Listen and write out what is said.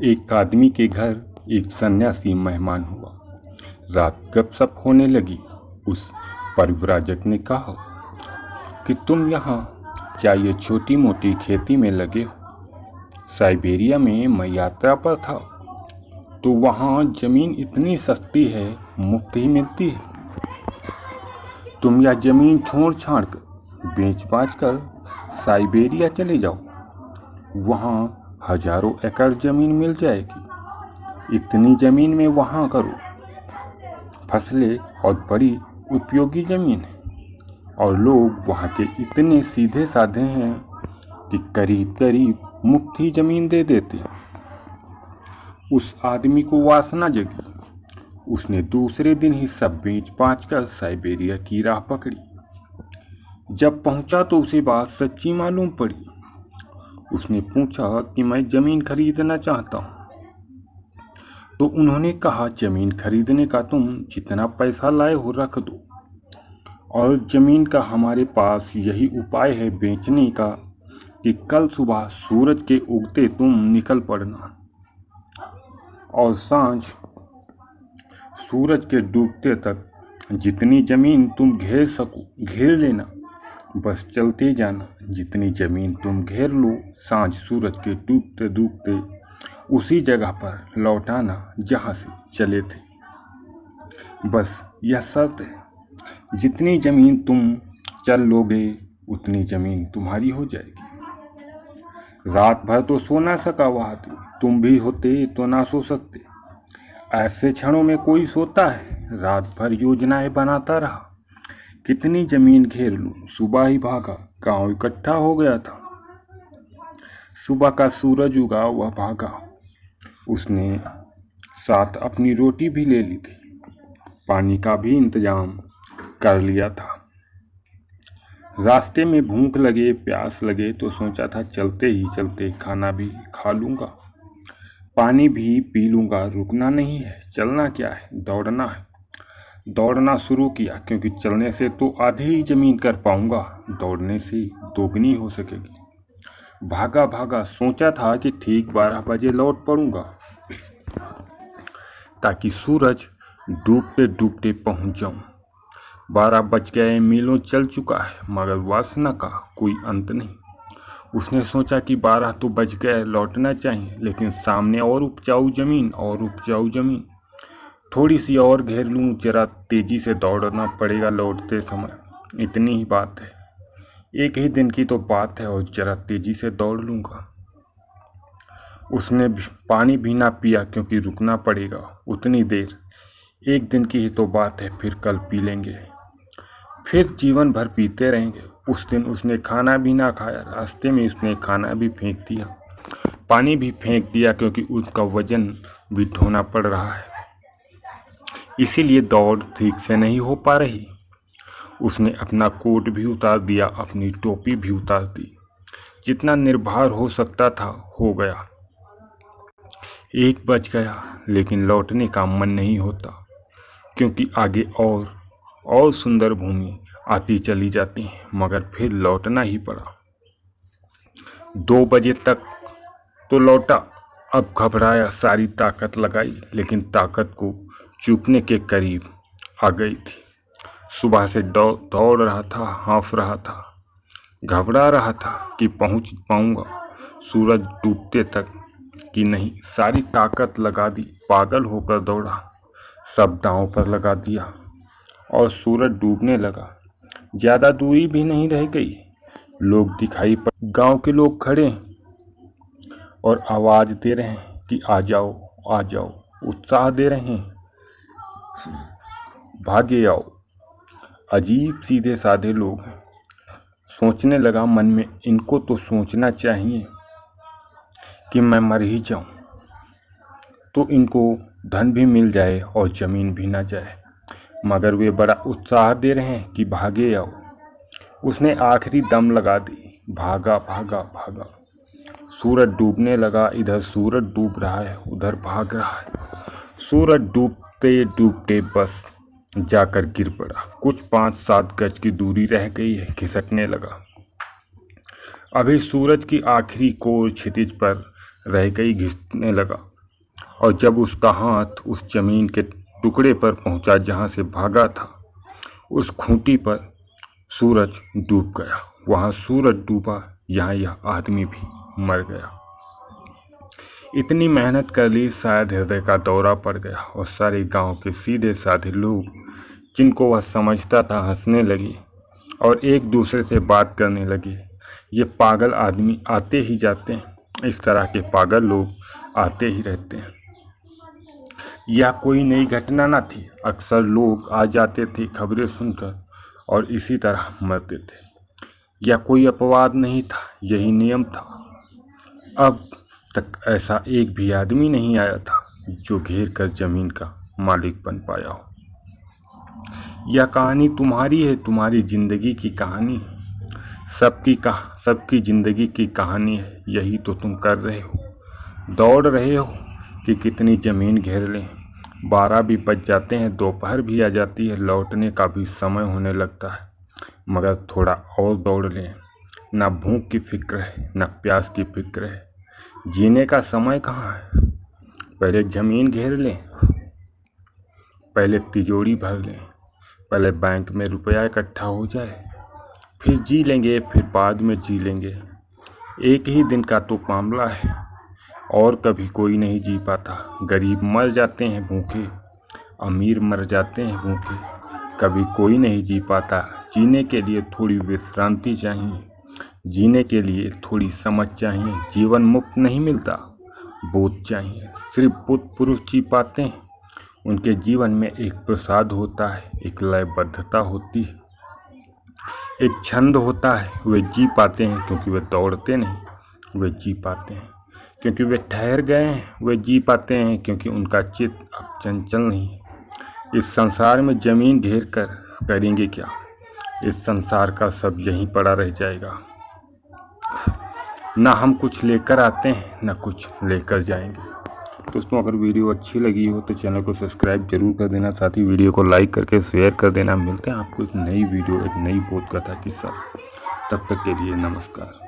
एक आदमी के घर एक सन्यासी मेहमान हुआ। रात गपशप होने लगी। उस परिव्राजक ने कहा कि तुम यहाँ क्या ये छोटी मोटी खेती में लगे हो? साइबेरिया में मैं यात्रा पर था तो वहाँ जमीन इतनी सस्ती है, मुफ्त ही मिलती है। तुम यह जमीन छोड़ छाड़ कर बेच बाच कर साइबेरिया चले जाओ, वहाँ हजारों एकड़ जमीन मिल जाएगी। इतनी जमीन में वहाँ करो फसलें और बड़ी उपयोगी जमीन है, और लोग वहाँ के इतने सीधे साधे हैं कि करीब करीब मुफ्त ही जमीन दे देते हैं। उस आदमी को वासना जगी। उसने दूसरे दिन ही सब बेच बाच कर साइबेरिया की राह पकड़ी। जब पहुंचा तो उसे बात सच्ची मालूम पड़ी। उसने पूछा कि मैं जमीन खरीदना चाहता हूं। तो उन्होंने कहा, जमीन खरीदने का तुम जितना पैसा लाए हो रख दो, और जमीन का हमारे पास यही उपाय है बेचने का कि कल सुबह सूरज के उगते तुम निकल पड़ना और सांझ सूरज के डूबते तक जितनी जमीन तुम घेर सको घेर लेना। बस चलते जाना। जितनी जमीन तुम घेर लो, सांझ सूरज के डूबते डूबते उसी जगह पर लौट आना जहाँ से चले थे। बस यह शर्त है, जितनी जमीन तुम चल लोगे उतनी जमीन तुम्हारी हो जाएगी। रात भर तो सो ना सका वह आदमी। तुम भी होते तो ना सो सकते। ऐसे क्षणों में कोई सोता है? रात भर योजनाएं बनाता रहा, कितनी जमीन घेर लूं। सुबह ही भागा, गांव इकट्ठा हो गया था। सुबह का सूरज उगा, वह भागा। उसने साथ अपनी रोटी भी ले ली थी, पानी का भी इंतजाम कर लिया था। रास्ते में भूख लगे प्यास लगे तो सोचा था चलते ही चलते खाना भी खा लूंगा, पानी भी पी लूंगा। रुकना नहीं है, चलना क्या है, दौड़ना है। दौड़ना शुरू किया, क्योंकि चलने से तो आधी ही जमीन कर पाऊंगा, दौड़ने से दोगुनी हो सकेगी। भागा भागा, सोचा था कि ठीक 12 बजे लौट पड़ूंगा ताकि सूरज डूबते डूबते पहुंच जाऊं। 12 बज गए, मीलों चल चुका है, मगर वासना का कोई अंत नहीं। उसने सोचा कि 12 तो बज गए, लौटना चाहिए, लेकिन सामने और उपजाऊ जमीन, थोड़ी सी और घेर लूं, जरा तेजी से दौड़ना पड़ेगा लौटते समय। इतनी ही बात है, एक ही दिन की तो बात है, और जरा तेजी से दौड़ लूंगा। उसने पानी भी ना पिया, क्योंकि रुकना पड़ेगा उतनी देर। एक दिन की ही तो बात है, फिर कल पी लेंगे, फिर जीवन भर पीते रहेंगे। उस दिन उसने खाना भी ना खाया। रास्ते में उसने खाना भी फेंक दिया, पानी भी फेंक दिया, क्योंकि उसका वजन भी ढोना पड़ रहा है, इसीलिए दौड़ ठीक से नहीं हो पा रही। उसने अपना कोट भी उतार दिया, अपनी टोपी भी उतार दी। जितना निर्भर हो सकता था हो गया। 1 बज गया, लेकिन लौटने का मन नहीं होता, क्योंकि आगे और सुंदर भूमि आती चली जाती है, मगर फिर लौटना ही पड़ा। 2 बजे तक तो लौटा। अब घबराया, सारी ताकत लगाई, लेकिन ताकत को चूकने के करीब आ गई थी। सुबह से दौड़ रहा था, हाँफ रहा था, घबरा रहा था कि पहुंच पाऊंगा सूरज डूबते तक कि नहीं। सारी ताकत लगा दी, पागल होकर दौड़ा, सब दांव पर लगा दिया, और सूरज डूबने लगा। ज्यादा दूरी भी नहीं रह गई। लोग दिखाई पड़े, गांव के लोग खड़े और आवाज दे रहे हैं कि आ जाओ आ जाओ, उत्साह दे रहे हैं, भागे आओ। अजीब सीधे साधे लोग हैं। सोचने लगा मन में, इनको तो सोचना चाहिए कि मैं मर ही जाऊं तो इनको धन भी मिल जाए और जमीन भी ना जाए, मगर वे बड़ा उत्साह दे रहे हैं कि भागे आओ। उसने आखिरी दम लगा दी, भागा भागा भागा। सूरज डूबने लगा, इधर सूरज डूब रहा है, उधर भाग रहा है। सूरज डूबते डूबते बस जाकर गिर पड़ा। कुछ 5-7 गज की दूरी रह गई है, खिसकने लगा। अभी सूरज की आखिरी कोर क्षितिज पर रह गई घिसने लगा, और जब उसका हाथ उस जमीन के टुकड़े पर पहुंचा जहां से भागा था, उस खूंटी पर सूरज डूब गया। वहां सूरज डूबा, यहाँ यह आदमी भी मर गया। इतनी मेहनत कर ली, शायद हृदय का दौरा पड़ गया, और सारे गांव के सीधे साधे लोग जिनको वह समझता था हंसने लगे और एक दूसरे से बात करने लगे। ये पागल आदमी आते ही जाते हैं, इस तरह के पागल लोग आते ही रहते हैं। यह कोई नई घटना न थी, अक्सर लोग आ जाते थे खबरें सुनकर और इसी तरह मरते थे। यह कोई अपवाद नहीं था, यही नियम था। अब तक ऐसा एक भी आदमी नहीं आया था जो घेर कर जमीन का मालिक बन पाया हो। यह कहानी तुम्हारी है, तुम्हारी जिंदगी की कहानी है, सबकी जिंदगी की कहानी है। यही तो तुम कर रहे हो, दौड़ रहे हो कि कितनी जमीन घेर लें। 12 भी बज जाते हैं, दोपहर भी आ जाती है, लौटने का भी समय होने लगता है, मगर थोड़ा और दौड़ लें। ना भूख की फिक्र है, ना प्यास की फिक्र है, जीने का समय कहाँ है। पहले जमीन घेर लें, पहले तिजोरी भर लें, पहले बैंक में रुपया इकट्ठा हो जाए, फिर जी लेंगे, फिर बाद में जी लेंगे। एक ही दिन का तो मामला है, और कभी कोई नहीं जी पाता। गरीब मर जाते हैं भूखे, अमीर मर जाते हैं भूखे, कभी कोई नहीं जी पाता। जीने के लिए थोड़ी विश्रांति चाहिए, जीने के लिए थोड़ी समझ चाहिए। जीवन मुफ्त नहीं मिलता, बोध चाहिए। सिर्फ बुद्ध पुरुष जी पाते हैं, उनके जीवन में एक प्रसाद होता है, एक लयबद्धता होती है, एक छंद होता है। वे जी पाते हैं क्योंकि वे दौड़ते नहीं, वे जी पाते हैं क्योंकि वे ठहर गए हैं, वे जी पाते हैं क्योंकि उनका चित्त अब चंचल नहीं है। इस संसार में जमीन घेर कर करेंगे क्या? इस संसार का सब यहीं पड़ा रह जाएगा। ना हम कुछ लेकर आते हैं, ना कुछ लेकर जाएंगे। दोस्तों, अगर वीडियो अच्छी लगी हो तो चैनल को सब्सक्राइब जरूर कर देना, साथ ही वीडियो को लाइक करके शेयर कर देना। मिलते हैं आपको एक नई वीडियो, एक नई बोध कथा के साथ। तब तक के लिए नमस्कार।